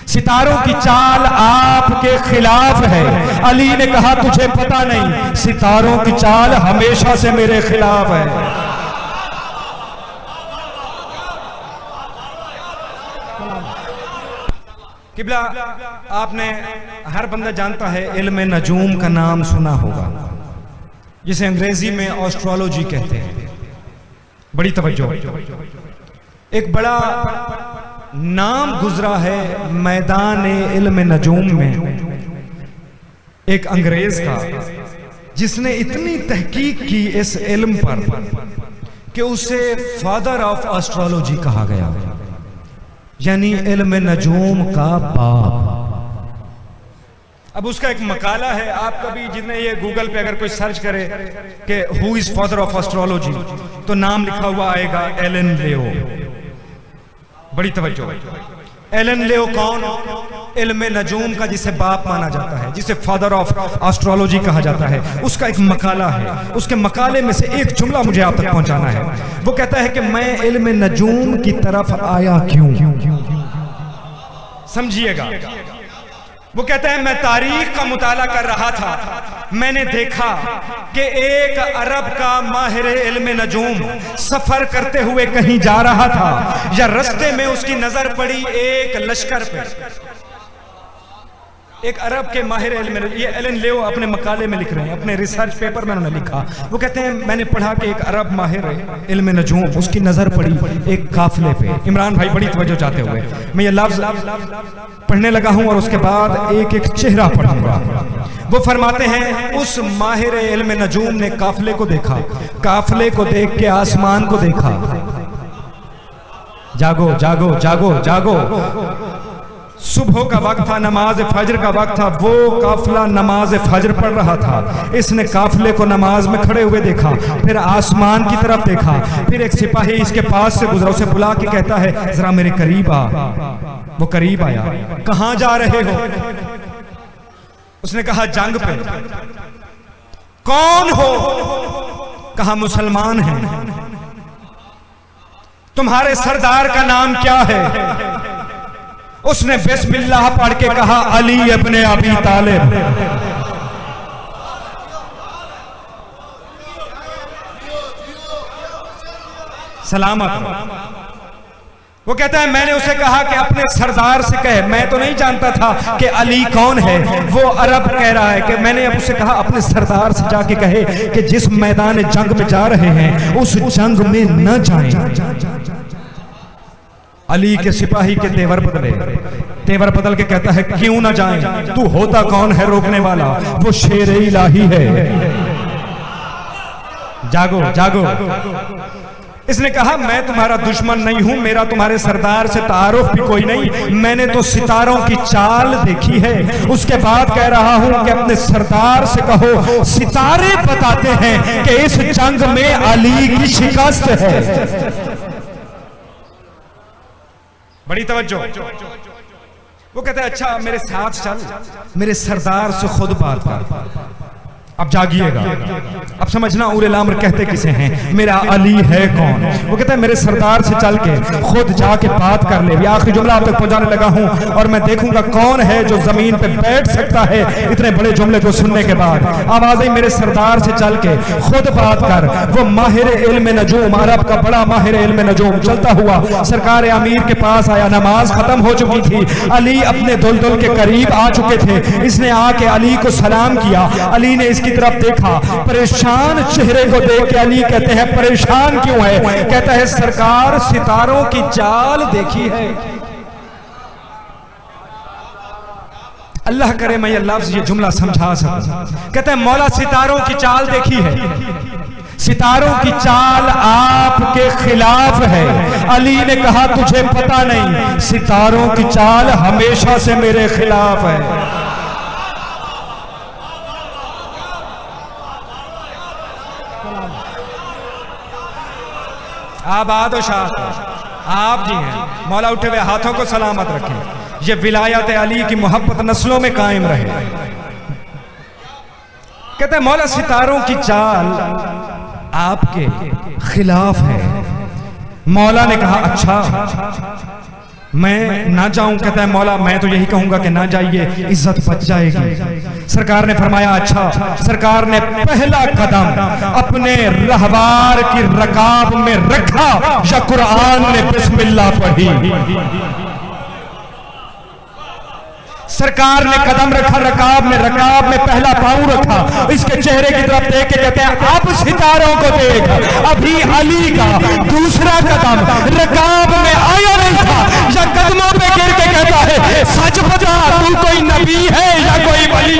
सितारों की चाल आपके खिलाफ है। अली ने कहा तुझे पता नहीं, सितारों की चाल हमेशा से मेरे खिलाफ है। किबला, आपने हर बंदा जानता है इल्म नजूम का नाम सुना होगा, जिसे अंग्रेजी में एस्ट्रोलॉजी कहते हैं। बड़ी तवज्जो, एक बड़ा नाम गुजरा है मैदान इल्म नजूम में एक अंग्रेज का, जिसने इतनी तहकीक की इस इल्म पर कि उसे फादर ऑफ एस्ट्रोलॉजी कहा गया, यानी इल्म नजूम का बाप। अब उसका एक मकाला है, आप कभी जितने ये गूगल पे अगर कोई सर्च करे कि who is father of astrology, तो नाम लिखा हुआ आएगा एलन लियो। बड़ी तवज्जो, एलन लियो कौन? इल्म नजूम का जिसे बाप माना जाता है, जिसे फादर ऑफ एस्ट्रोलॉजी कहा जाता है, उसका एक मकाला है। उसके मकाले में से एक जुमला मुझे आप तक पहुंचाना है। वो कहता है कि मैं इल्म नजूम की तरफ आया क्यों, समझिएगा। वो कहता है मैं तारीख का मुताला कर रहा था, मैंने देखा कि एक अरब का माहिर इल्म नजूम सफर करते हुए कहीं जा रहा था, या रास्ते में उसकी नजर पड़ी एक लश्कर पे। एक अरब के माहिर इल्म, ये एलन लियो अपने मकाले में लिख रहे हैं, अपने रिसर्च पेपर में उन्होंने लिखा। वो कहते हैं मैंने पढ़ा कि एक अरब माहिर इल्म नजूम, उसकी नजर पड़ी एक काफिले पे। इमरान भाई बड़ी तवज्जो चाहते हुए मैं ये लफ्ज पढ़ने लगा हूं, और उसके बाद एक एक चेहरा पढ़ूंगा। वो फरमाते हैं उस माहिर इल्म नजूम ने काफिले को देखा, काफिले को देख के आसमान को देखा। जागो जागो जागो जागो, सुबह का वक्त था, नमाज फजर का वक्त था। वो काफिला नमाज फजर पढ़ रहा था। इसने काफिले को नमाज में खड़े हुए देखा, फिर आसमान की तरफ देखा, फिर एक सिपाही इसके पास से गुजरा, उसे बुला के कहता है जरा मेरे करीब आ। वो करीब आया। कहां जा रहे हो? उसने कहा जंग पे। कौन हो? कहा मुसलमान हैं। तुम्हारे सरदार का नाम क्या है? उसने बिस्मिल्लाह पढ़ के कहा अली इब्ने अबी तालिब। सलामत। वो कहता है मैंने उसे कहा कि अपने सरदार से कहे, मैं तो नहीं जानता था कि अली कौन है। वो अरब कह रहा है कि मैंने अब उसे कहा अपने सरदार से जाके कहे कि जिस मैदान जंग में जा रहे हैं उस जंग में न जाएं। अली के सिपाही के तेवर बदले, तेवर बदल के कहता है क्यों ना जाएं? तू होता कौन है रोकने वाला? वो शेर इलाही है। जागो जागो। इसने कहा मैं तुम्हारा दुश्मन नहीं हूं, मेरा तुम्हारे सरदार से तारुफ भी कोई नहीं, मैंने तो सितारों की चाल देखी है। उसके बाद कह रहा हूं कि अपने सरदार से कहो सितारे बताते हैं कि इस जंग में अली की शिकस्त है। बड़ी तवज्जो। वो कहता है अच्छा मेरे साथ चल, मेरे सरदार से खुद बात कर। अब जागिएगा, अब समझना उल अम्र कहते किसे हैं, मेरा अली है कौन। वो कहता है मेरे सरदार से चल के खुद जाके बात कर ले। आखिरी जुमला आप तक पहुंचाने लगा हूं, और मैं देखूंगा कौन है जो जमीन पे बैठ सकता है इतने बड़े जुमले को सुनने के बाद। आवाज आई मेरे सरदार से चल के खुद बात कर। वो माहिर इल्म नजूम, अरब का बड़ा माहिर इल्म नजूम चलता हुआ सरकार आमीर के पास आया। नमाज खत्म हो चुकी थी, अली अपने दुल्दुल के करीब आ चुके थे। इसने आके अली को सलाम किया। अली ने इसकी तरफ देखा, परेशान चेहरे को देख के अली कहते हैं परेशान क्यों है? कहता है सरकार सितारों की चाल देखी है। अल्लाह करे मैं ये लफ्ज ये जुमला समझा सकूं। कहता है मौला सितारों की चाल देखी है, सितारों की चाल आपके खिलाफ है। अली ने कहा तुझे पता नहीं, सितारों की चाल हमेशा से मेरे खिलाफ है। आबाद और शाह आप जी हैं, मौला उठे हुए हाथों को सलामत रखें। ये विलायत अली की मोहब्बत नस्लों में कायम रहे। कहते हैं मौला सितारों की चाल आपके खिलाफ है। मौला ने कहा अच्छा मैं ना जाऊं, कहता है मौला मैं तो यही कहूंगा कि ना जाइए, इज्जत बच जाएगी। सरकार ने फरमाया अच्छा। सरकार ने पहला कदम अपने रहवार की रकाब में रखा या कुरान ने बिस्मिल्लाह पढ़ी। सरकार ने कदम रखा रकाब में पहला पांव रखा, इसके चेहरे की तरफ देख के कहते हैं अब सितारों को देख। अभी अली का दूसरा कदम रकाब में आया नहीं था, या कदमों पे गिर के कहता है सच बता तू कोई नबी है या कोई वली।